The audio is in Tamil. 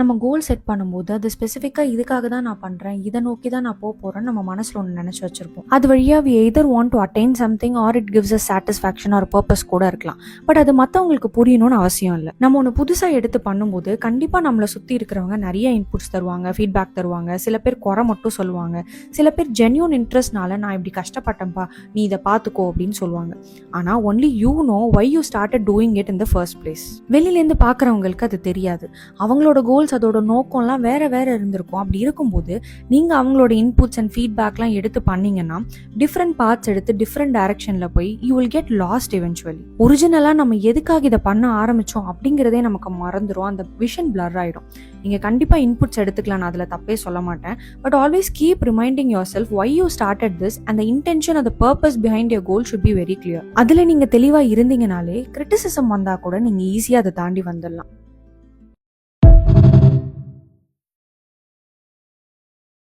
நம்ம கோல் செட் பண்ணும்போது அது ஸ்பெசிஃபிக்காக இதுக்காக தான் நான் பண்ணுறேன், இதை நோக்கி தான் நான் போகிறேன்னு நம்ம மனசில் ஒன்று நினச்சி வச்சுருப்போம். அது வழியாக we either want to attain something or it gives us satisfaction or purpose கூட இருக்கலாம். பட் அது மற்றவங்களுக்கு புரியணும்னு அவசியம் இல்லை. நம்ம ஒன்று புதுசாக எடுத்து பண்ணும்போது கண்டிப்பாக நம்மளை சுற்றி இருக்கிறவங்க நிறைய இன்புட்ஸ் தருவாங்க, ஃபீட்பேக் தருவாங்க. சில பேர் குறை மட்டும் சொல்லுவாங்க, சில பேர் ஜென்யூன் இன்ட்ரெஸ்ட்னால நான் இப்படி கஷ்டப்பட்டேன்ப்பா நீ இதை பார்த்துக்கோ அப்படின்னு சொல்லுவாங்க. ஆனால் only you know why you started doing it in the first place. வெளியிலேருந்து பார்க்குறவங்களுக்கு அது தெரியாது. அவங்களோட கோல்ஸ் அதோட நோக்கம்லாம் வேற வேற இருந்திருக்கும். அப்படி இருக்கும்போது நீங்க அவங்களோட இன்புட்ஸ் அண்ட் ஃபீட்பேக்லாம் எடுத்து பண்ணீங்கன்னா டிஃப்ரெண்ட் பார்ட்ஸ் எடுத்து டிஃப்ரெண்ட் டைரக்ஷன்ல போய் you will get lost eventually. ஒரிஜினலா நம்ம எதுக்காக இதை பண்ண ஆரம்பிச்சோம் அப்படிங்கிறதே நமக்கு மறந்துடும், அந்த விஷன் பிளர் ஆயிடும். நீங்க கண்டிப்பா இன்புட்ஸ் எடுத்துக்கலாம், நான் அதுல தப்பே சொல்ல மாட்டேன். But always keep reminding your self why you started this and the intention or the purpose behind your goal should be very clear. அதுல நீங்க தெளிவா இருந்தீங்கனாலே கிரிட்டிசிசம் வந்தா கூட நீங்க ஈஸியா அதை தாண்டி வந்துடலாம்.